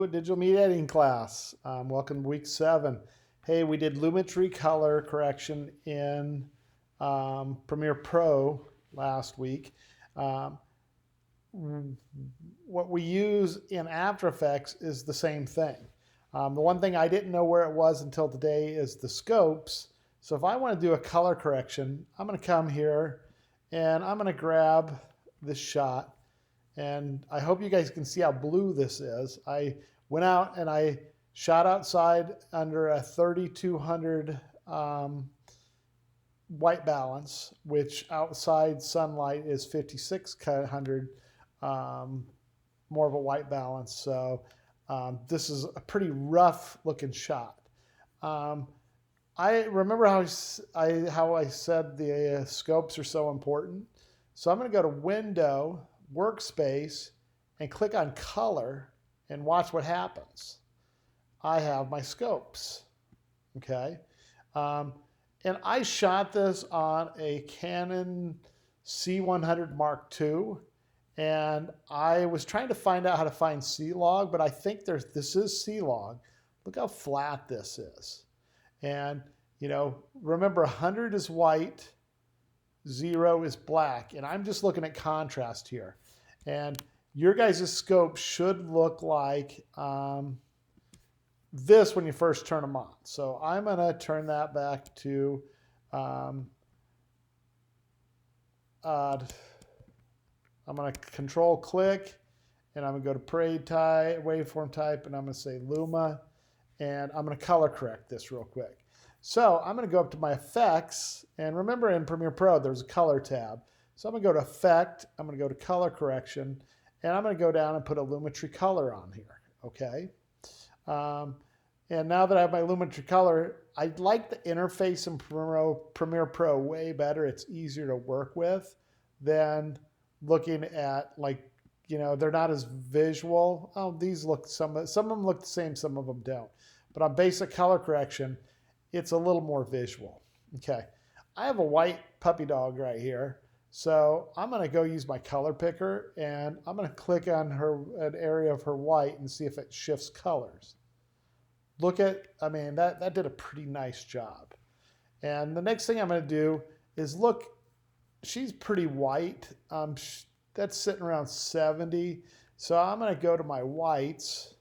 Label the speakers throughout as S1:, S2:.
S1: Digital media editing class. Welcome to week 7. Hey, we did Lumetri color correction in Premiere Pro last week. Um, what we use in After Effects is the same thing. The one thing I didn't know where it was until today is the scopes. So if I want to do a color correction, I'm going to come here and I'm going to grab this shot. And I hope you guys can see how blue this is. I went out and I shot outside under a 3200 white balance, which outside sunlight is 5600, more of a white balance. So this is a pretty rough looking shot. I remember how I said the scopes are so important. So I'm going to go to Window, Workspace, and click on Color and watch what happens. I have my scopes, okay? And I shot this on a Canon C100 Mark II, and I was trying to find out how to find C-Log, but I think this is C-Log. Look how flat this is. And, you know, remember 100 is white, 0 is black, and I'm just looking at contrast here. And your guys' scope should look like this when you first turn them on. So I'm going to turn that back to I'm going to control click, and I'm going to go to parade type, waveform type, and I'm going to say Luma, and I'm going to color correct this real quick. So I'm going to go up to my effects, and remember in Premiere Pro there's a color tab. So I'm going to go to Effect, I'm going to go to Color Correction, and I'm going to go down and put a Lumetri color on here, okay? And now that I have my Lumetri color, I like the interface in Premiere Pro way better. It's easier to work with than looking at, like, you know, they're not as visual. Oh, these look, some of them look the same, some of them don't. But on basic color correction, it's a little more visual. Okay, I have a white puppy dog right here. So I'm going to go use my color picker, and I'm going to click on an area of her white and see if it shifts colors. Look at, I mean, that did a pretty nice job. And the next thing I'm going to do is look, she's pretty white. That's sitting around 70. So I'm going to go to my whites.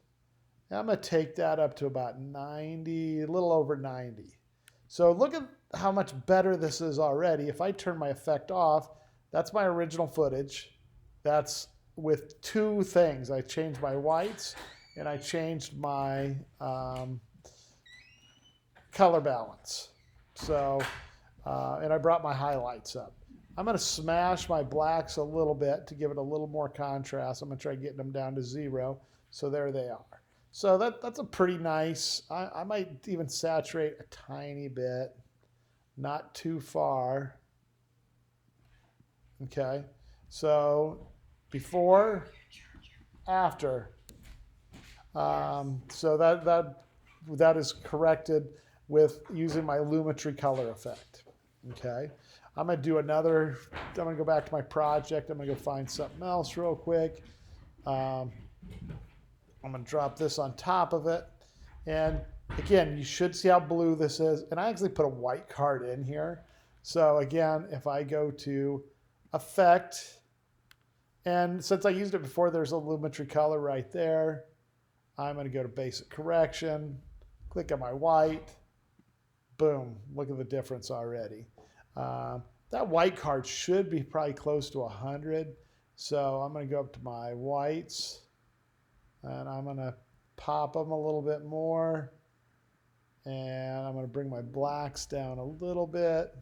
S1: I'm going to take that up to about 90, a little over 90. So look at how much better this is already. If I turn my effect off, that's my original footage. That's with two things. I changed my whites and I changed my color balance. So, and I brought my highlights up. I'm going to smash my blacks a little bit to give it a little more contrast. I'm going to try getting them down to 0. So there they are. So that's a pretty nice, I might even saturate a tiny bit, not too far. Okay, so before, after. So that is corrected with using my Lumetri color effect. Okay, I'm going to do another, I'm going to go back to my project. I'm going to go find something else real quick. I'm going to drop this on top of it. And again, you should see how blue this is. And I actually put a white card in here. So again, if I go to Effect, and since I used it before, there's a Lumetri color right there. I'm going to go to Basic Correction, click on my white. Boom, look at the difference already. That white card should be probably close to 100. So I'm going to go up to my whites. And I'm going to pop them a little bit more. And I'm going to bring my blacks down a little bit.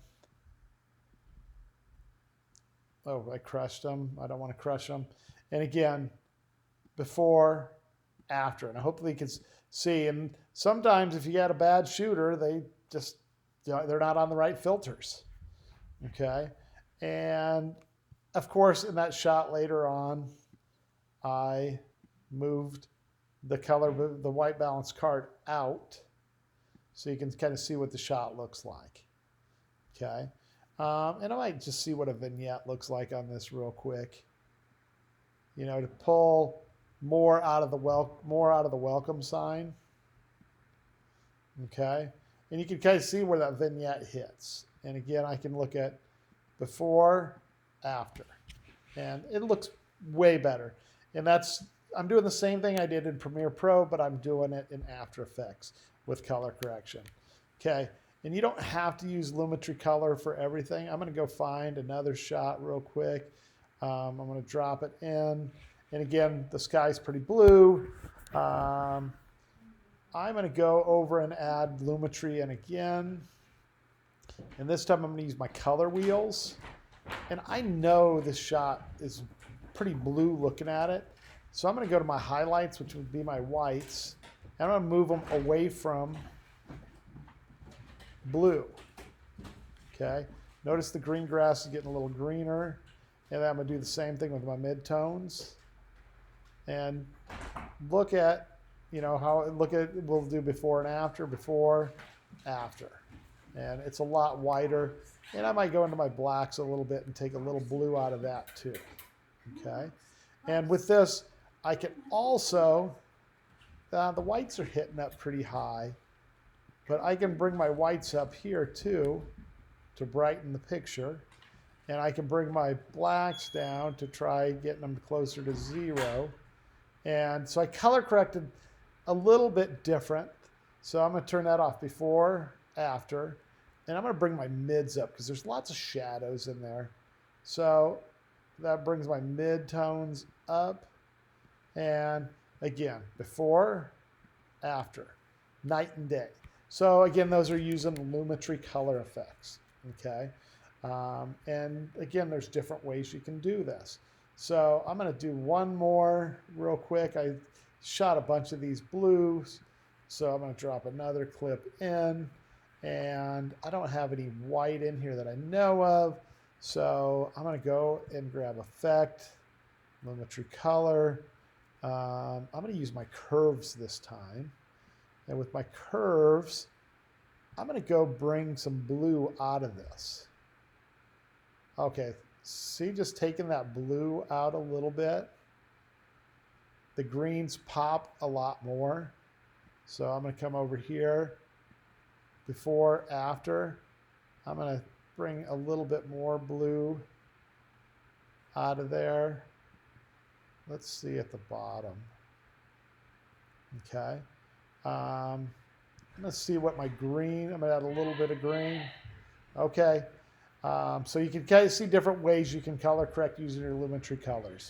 S1: Oh, I crushed them. I don't want to crush them. And again, before, after. And hopefully you can see. And sometimes if you got a bad shooter, they just, they're not on the right filters. Okay. And of course, in that shot later on, I moved the color, the white balance card out so you can kind of see what the shot looks like. Okay. And I might just see what a vignette looks like on this real quick. You know, to pull more out of the welcome sign. Okay, and you can kind of see where that vignette hits. And again, I can look at before, after, and it looks way better. And I'm doing the same thing I did in Premiere Pro, but I'm doing it in After Effects with color correction. Okay, and you don't have to use Lumetri color for everything. I'm going to go find another shot real quick. I'm going to drop it in. And again, the sky's pretty blue. I'm going to go over and add Lumetri in again. And this time I'm going to use my color wheels. And I know this shot is pretty blue looking at it. So I'm going to go to my highlights, which would be my whites. And I'm going to move them away from blue. Okay. Notice the green grass is getting a little greener. And then I'm going to do the same thing with my midtones. And look at, we'll do before and after, before, after. And it's a lot whiter. And I might go into my blacks a little bit and take a little blue out of that too. Okay. And with this, I can also, the whites are hitting up pretty high, but I can bring my whites up here too to brighten the picture. And I can bring my blacks down to try getting them closer to 0. And so I color corrected a little bit different. So I'm going to turn that off before, after. And I'm going to bring my mids up because there's lots of shadows in there. So that brings my mid-tones up. And again, before, after, night and day. So again, those are using Lumetri color effects. Okay. And again, there's different ways you can do this. So I'm going to do one more real quick. I shot a bunch of these blues. So I'm going to drop another clip in. And I don't have any white in here that I know of. So I'm going to go and grab Effect, Lumetri Color. I'm going to use my curves this time. And with my curves, I'm going to go bring some blue out of this. Okay, see, just taking that blue out a little bit. The greens pop a lot more. So I'm going to come over here, before, after. I'm going to bring a little bit more blue out of there. Let's see at the bottom. Okay. I'm going to see what my green, I'm going to add a little bit of green. Okay. So you can kind of see different ways you can color correct using your Lumetri colors.